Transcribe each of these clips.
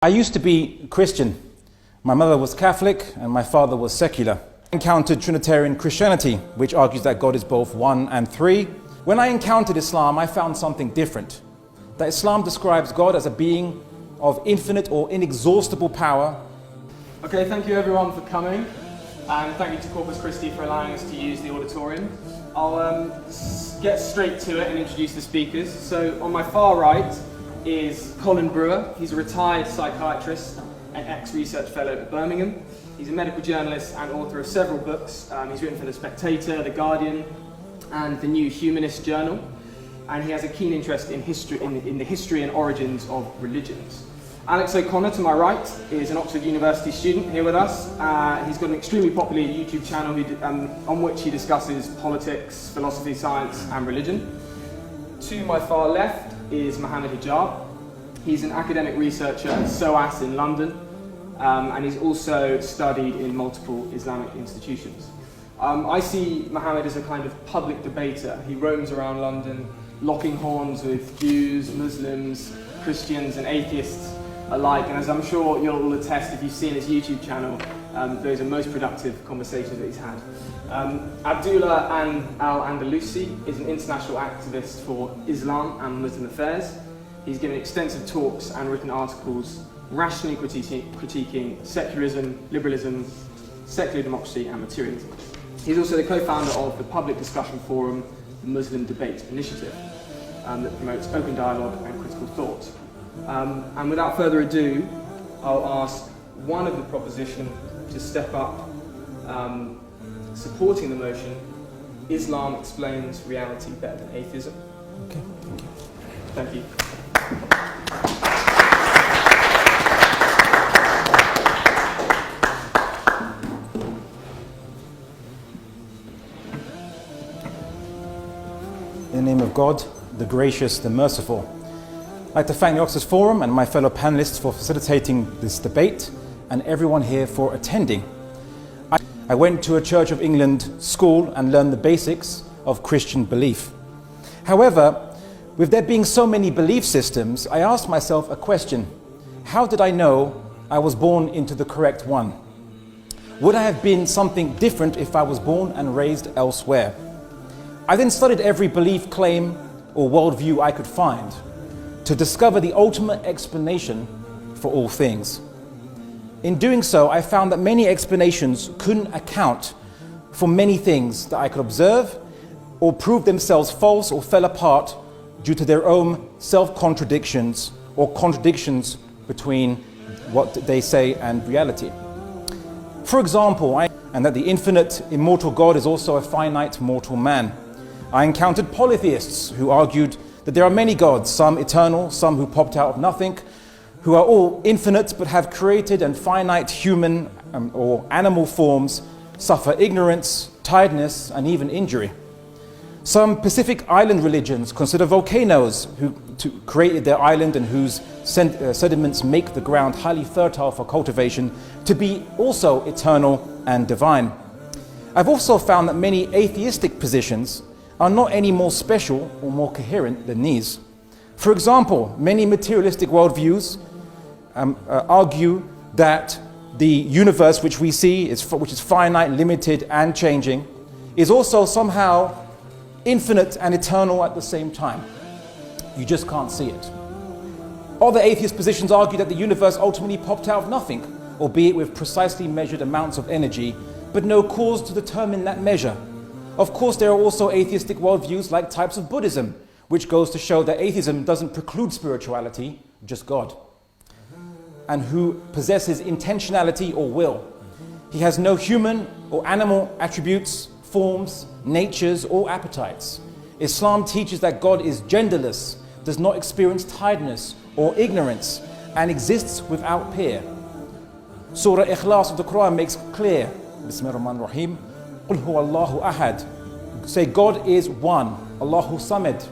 I used to be Christian. My mother was Catholic and my father was secular. I encountered Trinitarian Christianity, which argues that God is both one and three. When I encountered Islam, I found something different. That Islam describes God as a being of infinite or inexhaustible power. Okay, thank you everyone for coming, and thank you to Corpus Christi for allowing us to use the auditorium. I'll get straight to it and introduce the speakers. So on my far right is Colin Brewer. He's a retired psychiatrist and ex-research fellow at Birmingham. He's a medical journalist and author of several books. He's written for The Spectator, The Guardian, and the New Humanist Journal. And he has a keen interest in history, in the history and origins of religions. Alex O'Connor, to my right, is an Oxford University student here with us. He's got an extremely popular YouTube channel on which he discusses politics, philosophy, science, and religion. To my far left is Mohammed Hijab. He's an academic researcher at SOAS in London, and he's also studied in multiple Islamic institutions. I see Mohammed as a kind of public debater. He roams around London, locking horns with Jews, Muslims, Christians, and atheists alike, and as I'm sure you'll all attest if you've seen his YouTube channel, those are most productive conversations that he's had. Abdullah Al-Andalusi is an international activist for Islam and Muslim affairs. He's given extensive talks and written articles rationally critiquing secularism, liberalism, secular democracy and materialism. He's also the co-founder of the public discussion forum, the Muslim Debate Initiative, that promotes open dialogue and critical thought. And without further ado, I'll ask one of the proposition to step up, supporting the motion, Islam explains reality better than atheism. Okay, thank you. Thank you. In the name of God, the gracious, the merciful. I'd like to thank the Oxford Forum and my fellow panelists for facilitating this debate and everyone here for attending. I went to a Church of England school and learned the basics of Christian belief. However, with there being so many belief systems, I asked myself a question. How did I know I was born into the correct one? Would I have been something different if I was born and raised elsewhere? I then studied every belief, claim, or worldview I could find to discover the ultimate explanation for all things. In doing so, I found that many explanations couldn't account for many things that I could observe or prove themselves false or fell apart due to their own self-contradictions or contradictions between what they say and reality. For example, and that the infinite, immortal God is also a finite, mortal man. I encountered polytheists who argued that there are many gods, some eternal, some who popped out of nothing, who are all infinite but have created and finite human or animal forms, suffer ignorance, tiredness, and even injury. Some Pacific island religions consider volcanoes who created their island and whose sediments make the ground highly fertile for cultivation to be also eternal and divine. I've also found that many atheistic positions are not any more special or more coherent than these. For example, many materialistic worldviews argue that the universe which we see, which is finite, limited and changing, is also somehow infinite and eternal at the same time. You just can't see it. Other atheist positions argue that the universe ultimately popped out of nothing, albeit with precisely measured amounts of energy, but no cause to determine that measure. Of course, there are also atheistic worldviews like types of Buddhism, which goes to show that atheism doesn't preclude spirituality, just God, and who possesses intentionality or will. He has no human or animal attributes, forms, natures, or appetites. Islam teaches that God is genderless, does not experience tiredness or ignorance, and exists without peer. Surah Ikhlas of the Quran makes clear, Bismillahir-Rahmanir-Rahim, Qul huwa Allahu ahad. Say God is one, Allahu samad.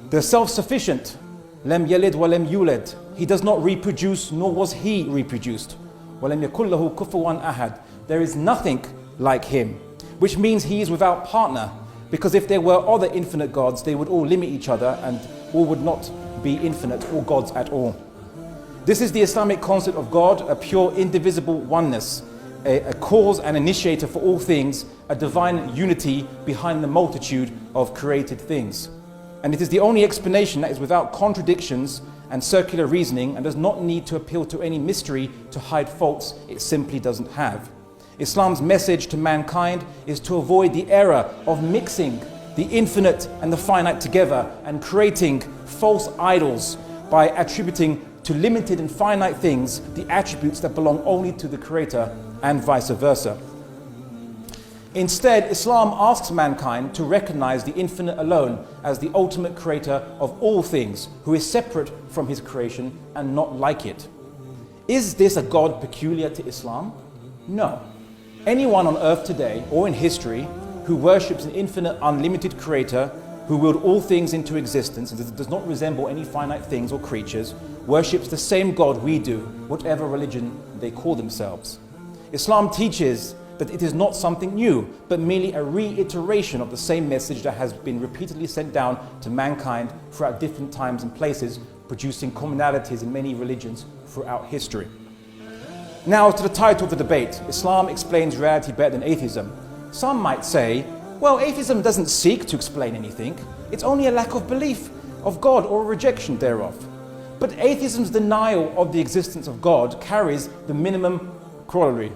The self-sufficient, lam yalid wa lam yulad. He does not reproduce, nor was he reproduced. Wa lam yakul lahu kufuwan ahad. There is nothing like him, which means he is without partner, because if there were other infinite gods, they would all limit each other and all would not be infinite or gods at all. This is the Islamic concept of God, a pure indivisible oneness, a cause and initiator for all things, a divine unity behind the multitude of created things. And it is the only explanation that is without contradictions and circular reasoning and does not need to appeal to any mystery to hide faults it simply doesn't have. Islam's message to mankind is to avoid the error of mixing the infinite and the finite together and creating false idols by attributing to limited and finite things the attributes that belong only to the Creator and vice versa. Instead, Islam asks mankind to recognize the infinite alone as the ultimate creator of all things, who is separate from his creation and not like it. Is this a God peculiar to Islam? No. Anyone on earth today or in history who worships an infinite, unlimited creator who willed all things into existence and does not resemble any finite things or creatures, worships the same God we do, whatever religion they call themselves. Islam teaches that it is not something new, but merely a reiteration of the same message that has been repeatedly sent down to mankind throughout different times and places, producing commonalities in many religions throughout history. Now to the title of the debate, Islam explains reality better than atheism. Some might say, well, atheism doesn't seek to explain anything. It's only a lack of belief of God or a rejection thereof. But atheism's denial of the existence of God carries the minimum corollary,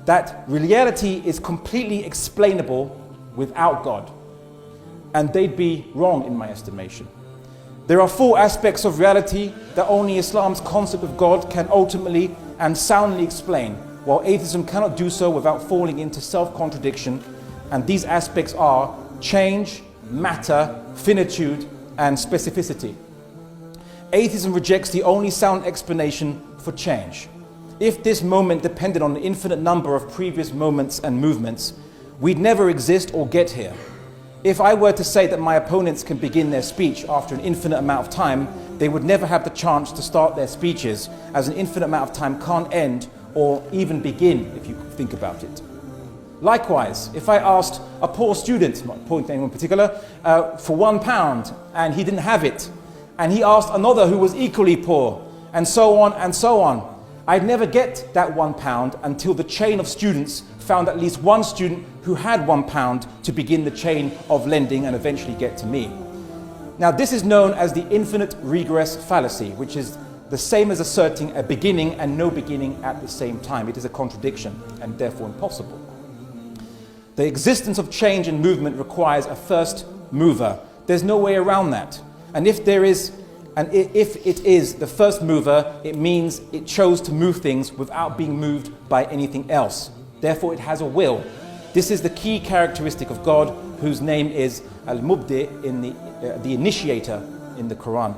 that reality is completely explainable without God. And they'd be wrong in my estimation. There are four aspects of reality that only Islam's concept of God can ultimately and soundly explain, while atheism cannot do so without falling into self-contradiction. And these aspects are change, matter, finitude, and specificity. Atheism rejects the only sound explanation for change. If this moment depended on an infinite number of previous moments and movements, we'd never exist or get here. If I were to say that my opponents can begin their speech after an infinite amount of time, they would never have the chance to start their speeches, as an infinite amount of time can't end or even begin if you think about it. Likewise, if I asked a poor student, not pointing to anyone in particular, for £1 and he didn't have it, and he asked another who was equally poor, and so on, I'd never get that £1 until the chain of students found at least one student who had £1 to begin the chain of lending and eventually get to me. Now, this is known as the infinite regress fallacy, which is the same as asserting a beginning and no beginning at the same time. It is a contradiction and therefore impossible. The existence of change and movement requires a first mover. There's no way around that. And if it is the first mover, it means it chose to move things without being moved by anything else. Therefore, it has a will. This is the key characteristic of God, whose name is Al-Mubdi, in the initiator in the Quran.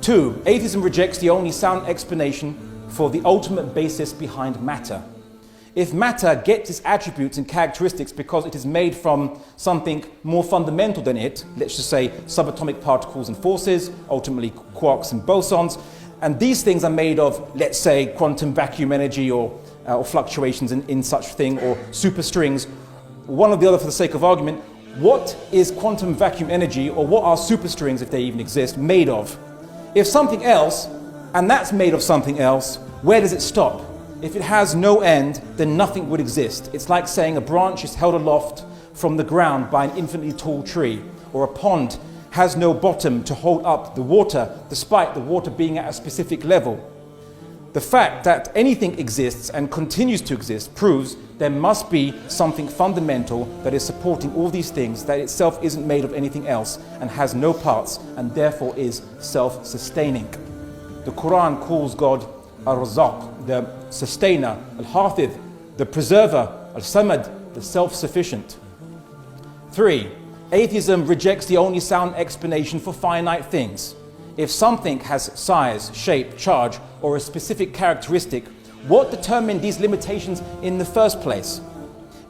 2. Atheism rejects the only sound explanation for the ultimate basis behind matter. If matter gets its attributes and characteristics because it is made from something more fundamental than it, let's just say subatomic particles and forces, ultimately quarks and bosons, and these things are made of, let's say, quantum vacuum energy or fluctuations in such thing, or superstrings, one or the other for the sake of argument, what is quantum vacuum energy, or what are superstrings, if they even exist, made of? If something else, and that's made of something else, where does it stop? If it has no end, then nothing would exist. It's like saying a branch is held aloft from the ground by an infinitely tall tree, or a pond has no bottom to hold up the water, despite the water being at a specific level. The fact that anything exists and continues to exist proves there must be something fundamental that is supporting all these things, that itself isn't made of anything else and has no parts, and therefore is self-sustaining. The Quran calls God Ar-Razzaq, the sustainer, Al-Hafidh, the preserver, Al-Samad, the self-sufficient. 3. Atheism rejects the only sound explanation for finite things. If something has size, shape, charge, or a specific characteristic, what determined these limitations in the first place?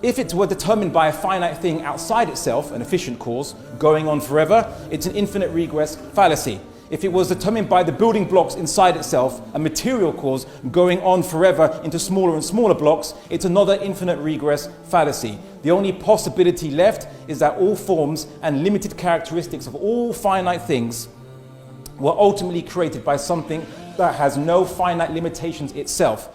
If it were determined by a finite thing outside itself, an efficient cause, going on forever, it's an infinite regress fallacy. If it was determined by the building blocks inside itself, a material cause going on forever into smaller and smaller blocks, it's another infinite regress fallacy. The only possibility left is that all forms and limited characteristics of all finite things were ultimately created by something that has no finite limitations itself.